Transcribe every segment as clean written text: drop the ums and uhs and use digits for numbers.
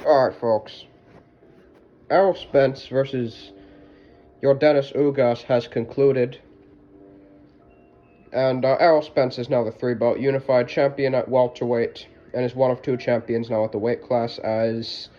Alright, folks. Errol Spence versus Yordenis Ugas has concluded. And Errol Spence is now the three-belt unified champion at welterweight, and is one of two champions now at the weight class as,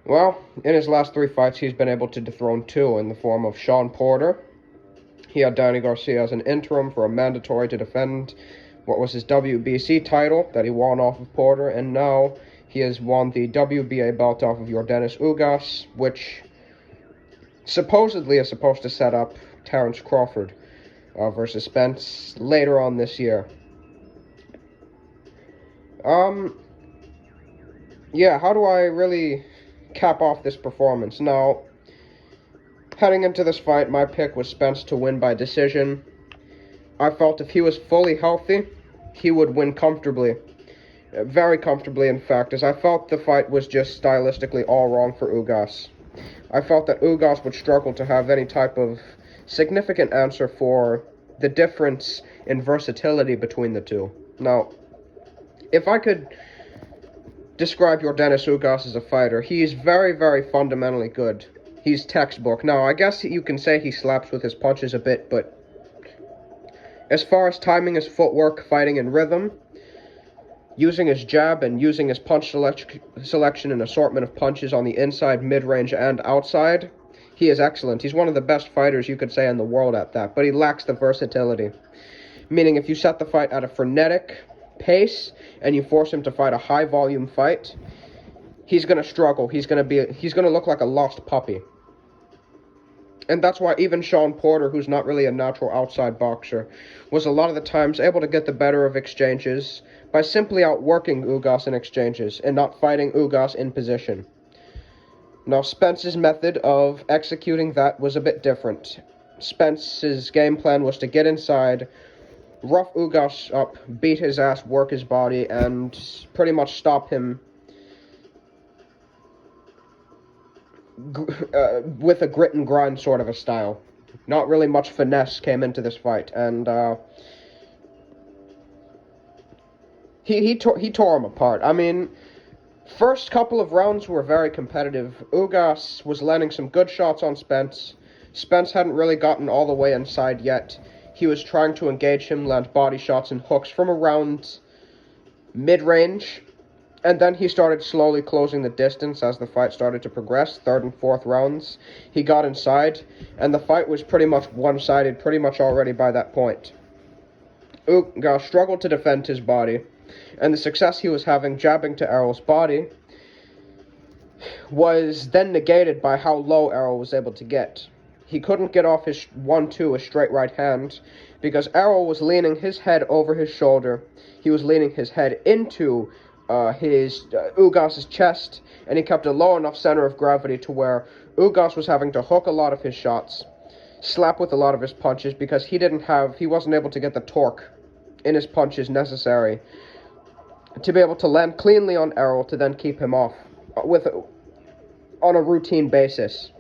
well, in his last three fights, he's been able to dethrone two in the form of Shawn Porter. He had Danny Garcia as an interim for a mandatory to defend what was his WBC title that he won off of Porter, and now he has won the WBA belt off of Yordenis Ugas, which supposedly is supposed to set up Terence Crawford versus Spence later on this year. Yeah, how do I really cap off this performance? Now, heading into this fight, my pick was Spence to win by decision. I felt if he was fully healthy, he would win comfortably. Very comfortably, in fact, as I felt the fight was just stylistically all wrong for Ugas. I felt that Ugas would struggle to have any type of significant answer for the difference in versatility between the two. Now, if I could describe Yordenis Ugas as a fighter, he's very, very fundamentally good. He's textbook. Now, I guess you can say he slaps with his punches a bit, but as far as timing his footwork, fighting in rhythm, using his jab and using his punch selection and assortment of punches on the inside, mid-range, and outside, he is excellent. He's one of the best fighters you could say in the world at that, but he lacks the versatility. Meaning if you set the fight at a frenetic pace and you force him to fight a high-volume fight, he's going to struggle. He's going to look like a lost puppy. And that's why even Shawn Porter, who's not really a natural outside boxer, was a lot of the times able to get the better of exchanges by simply outworking Ugas in exchanges and not fighting Ugas in position. Now, Spence's method of executing that was a bit different. Spence's game plan was to get inside, rough Ugas up, beat his ass, work his body, and pretty much stop him with a grit and grind sort of a style. Not really much finesse came into this fight, and he tore him apart. I mean, first couple of rounds were very competitive. Ugas was landing some good shots on Spence. Spence hadn't really gotten all the way inside yet. He was trying to engage him, land body shots and hooks from around mid-range. And then he started slowly closing the distance as the fight started to progress. Third and fourth rounds, he got inside, and the fight was pretty much one-sided pretty much already by that point. Ugas struggled to defend his body, and the success he was having jabbing to Errol's body was then negated by how low Errol was able to get. He couldn't get off his 1-2, a straight right hand, because Errol was leaning his head over his shoulder. He was leaning his head into Ugas's chest, and he kept a low enough center of gravity to where Ugas was having to hook a lot of his shots, slap with a lot of his punches, because he wasn't able to get the torque in his punches necessary to be able to land cleanly on Errol to then keep him off on a routine basis.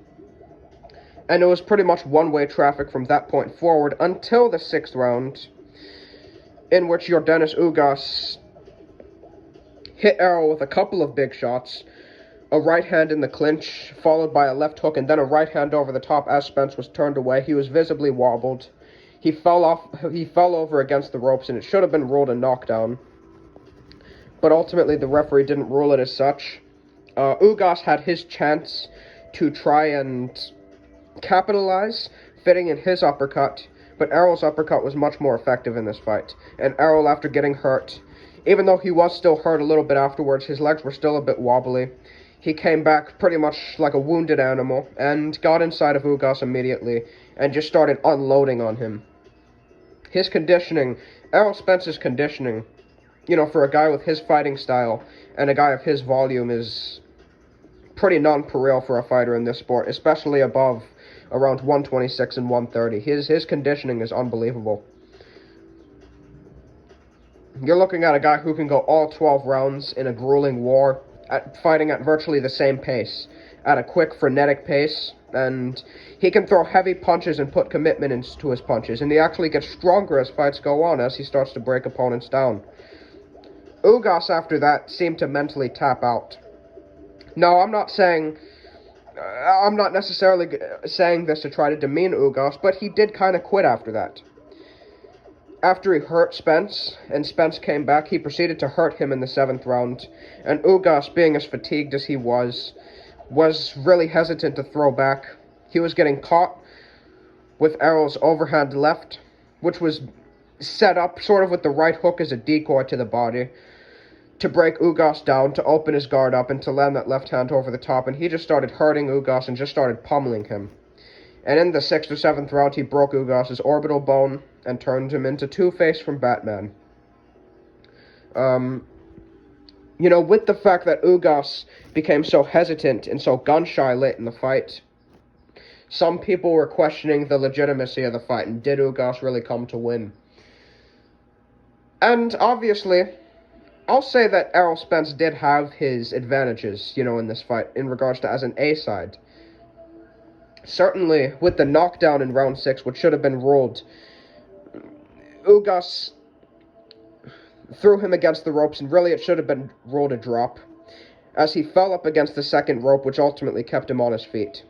And it was pretty much one-way traffic from that point forward until the sixth round, in which Yordenis Ugas hit Errol with a couple of big shots, a right hand in the clinch, followed by a left hook, and then a right hand over the top as Spence was turned away. He was visibly wobbled. He fell over against the ropes, and it should have been ruled a knockdown. But ultimately, the referee didn't rule it as such. Ugas had his chance to try and capitalize, fitting in his uppercut, but Errol's uppercut was much more effective in this fight. And Errol, after getting hurt, even though he was still hurt a little bit afterwards, his legs were still a bit wobbly. He came back pretty much like a wounded animal and got inside of Ugas immediately and just started unloading on him. His conditioning, Errol Spence's conditioning, for a guy with his fighting style and a guy of his volume is pretty non-pareil for a fighter in this sport, especially above around 126 and 130. His conditioning is unbelievable. You're looking at a guy who can go all 12 rounds in a grueling war, fighting at virtually the same pace, at a quick, frenetic pace, and he can throw heavy punches and put commitment into his punches, and he actually gets stronger as fights go on, as he starts to break opponents down. Ugas, after that, seemed to mentally tap out. No, I'm not necessarily saying this to try to demean Ugas, but he did kind of quit after that. After he hurt Spence, and Spence came back, he proceeded to hurt him in the 7th round, and Ugas, being as fatigued as he was really hesitant to throw back. He was getting caught with Errol's overhand left, which was set up sort of with the right hook as a decoy to the body, to break Ugas down, to open his guard up, and to land that left hand over the top, and he just started hurting Ugas and just started pummeling him. And in the 6th or 7th round, he broke Ugas' orbital bone and turned him into Two-Face from Batman. With the fact that Ugas became so hesitant and so gun-shy late in the fight, some people were questioning the legitimacy of the fight, and did Ugas really come to win? And obviously, I'll say that Errol Spence did have his advantages, in this fight, in regards to as an A-side. Certainly, with the knockdown in round 6, which should have been ruled, Ugas threw him against the ropes, and really it should have been ruled a drop, as he fell up against the 2nd rope, which ultimately kept him on his feet.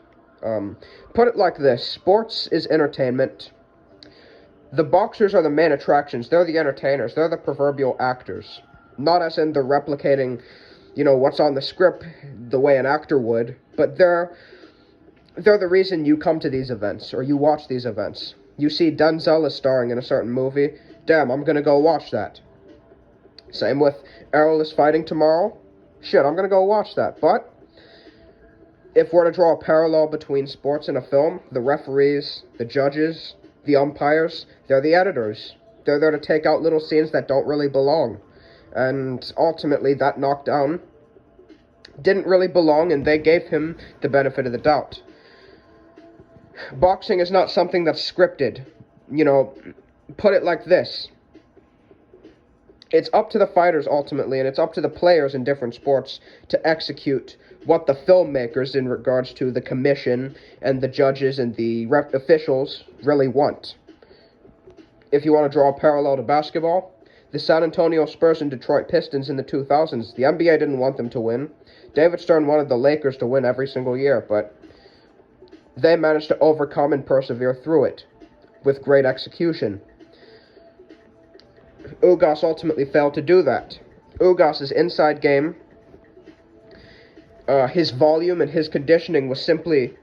Put it like this: sports is entertainment. The boxers are the main attractions. They're the entertainers. They're the proverbial actors. Not as in they're replicating, what's on the script the way an actor would, but they're the reason you come to these events, or you watch these events. You see Denzel is starring in a certain movie. Damn, I'm gonna go watch that. Same with Errol is fighting tomorrow. Shit, I'm gonna go watch that. But if we're to draw a parallel between sports and a film, the referees, the judges, the umpires, they're the editors. They're there to take out little scenes that don't really belong. And ultimately, that knockdown didn't really belong, and they gave him the benefit of the doubt. Boxing is not something that's scripted. Put it like this: it's up to the fighters ultimately, and it's up to the players in different sports to execute what the filmmakers, in regards to the commission and the judges and the officials, really want. If you want to draw a parallel to basketball, the San Antonio Spurs and Detroit Pistons in the 2000s, the NBA didn't want them to win. David Stern wanted the Lakers to win every single year, but they managed to overcome and persevere through it with great execution. Ugas ultimately failed to do that. Ugas' inside game, his volume and his conditioning was simply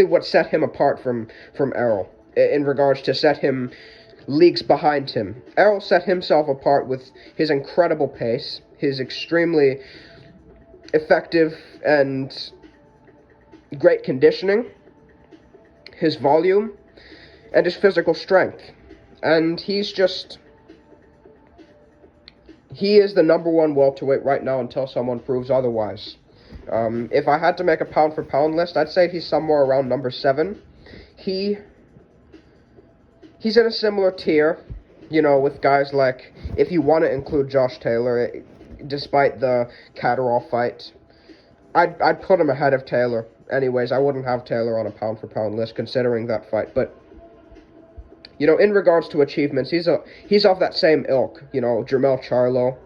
what set him apart from Errol, in regards to set him leagues behind him. Errol set himself apart with his incredible pace, his extremely effective and great conditioning, his volume, and his physical strength. And he is the number 1 welterweight right now until someone proves otherwise. If I had to make a pound-for-pound list, I'd say he's somewhere around number 7. He's in a similar tier, with guys like, if you want to include Josh Taylor, despite the Catterall fight, I'd put him ahead of Taylor. Anyways, I wouldn't have Taylor on a pound-for-pound list, considering that fight, but in regards to achievements, he's of that same ilk. Jermell Charlo,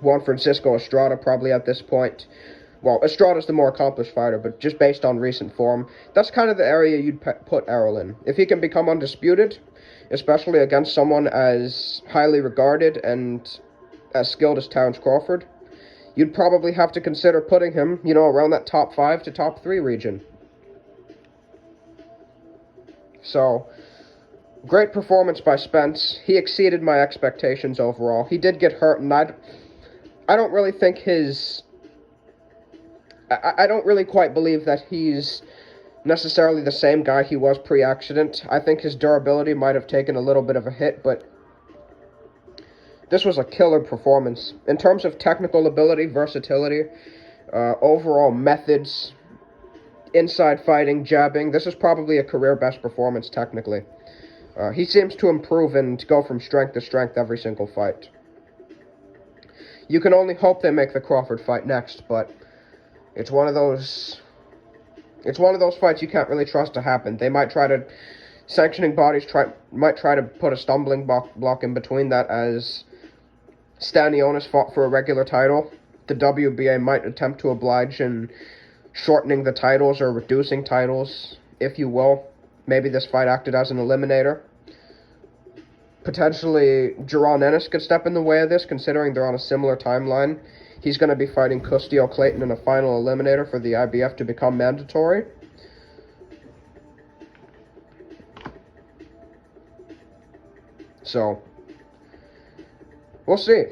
Juan Francisco Estrada probably at this point. Well, Estrada's the more accomplished fighter, but just based on recent form, that's kind of the area you'd put Errol in. If he can become undisputed, especially against someone as highly regarded and as skilled as Terence Crawford, you'd probably have to consider putting him, around that top 5 to top 3 region. So, great performance by Spence. He exceeded my expectations overall. He did get hurt, and I don't really think I don't really quite believe that he's necessarily the same guy he was pre-accident. I think his durability might have taken a little bit of a hit, but this was a killer performance. In terms of technical ability, versatility, overall methods, inside fighting, jabbing, this is probably a career best performance technically. He seems to improve and go from strength to strength every single fight. You can only hope they make the Crawford fight next, but it's one of those fights you can't really trust to happen. They might try to, sanctioning bodies might try to put a stumbling block in between that, as Stanionis fought for a regular title, the WBA might attempt to oblige in shortening the titles or reducing titles, if you will. Maybe this fight acted as an eliminator. Potentially, Jerron Ennis could step in the way of this, considering they're on a similar timeline. He's going to be fighting Custio Clayton in a final eliminator for the IBF to become mandatory. So, we'll see.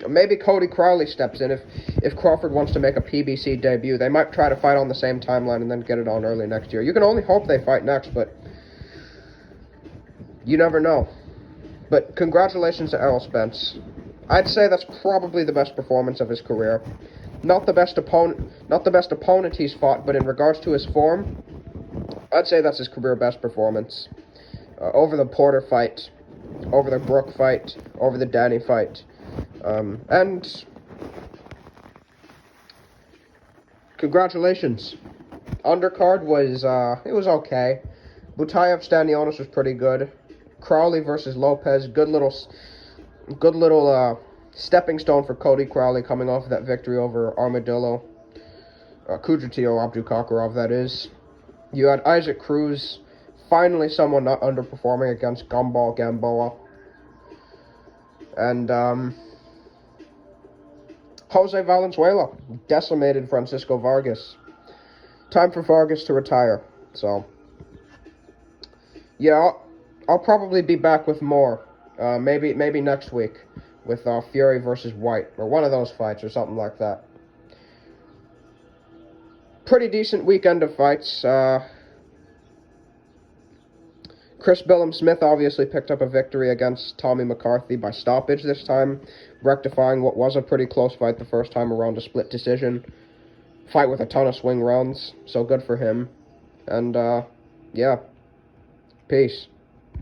Maybe Cody Crowley steps in if Crawford wants to make a PBC debut. They might try to fight on the same timeline and then get it on early next year. You can only hope they fight next, but you never know. But congratulations to Errol Spence. I'd say that's probably the best performance of his career. Not the best opponent he's fought, but in regards to his form, I'd say that's his career best performance. Over the Porter fight, over the Brook fight, over the Danny fight. And congratulations. Undercard was, it was okay. Butayev Stanionis was pretty good. Crowley versus Lopez, good little stepping stone for Cody Crowley coming off of that victory over Armadillo. Kudratio Abdukakarov, that is. You had Isaac Cruz, finally someone not underperforming against Gumball Gamboa. And, Jose Valenzuela decimated Francisco Vargas. Time for Vargas to retire. So, yeah, I'll probably be back with more. Maybe next week with Fury versus White, or one of those fights, or something like that. Pretty decent weekend of fights. Chris Billum-Smith obviously picked up a victory against Tommy McCarthy by stoppage this time, rectifying what was a pretty close fight the first time around, a split decision. Fight with a ton of swing rounds, so good for him. And, yeah. Peace.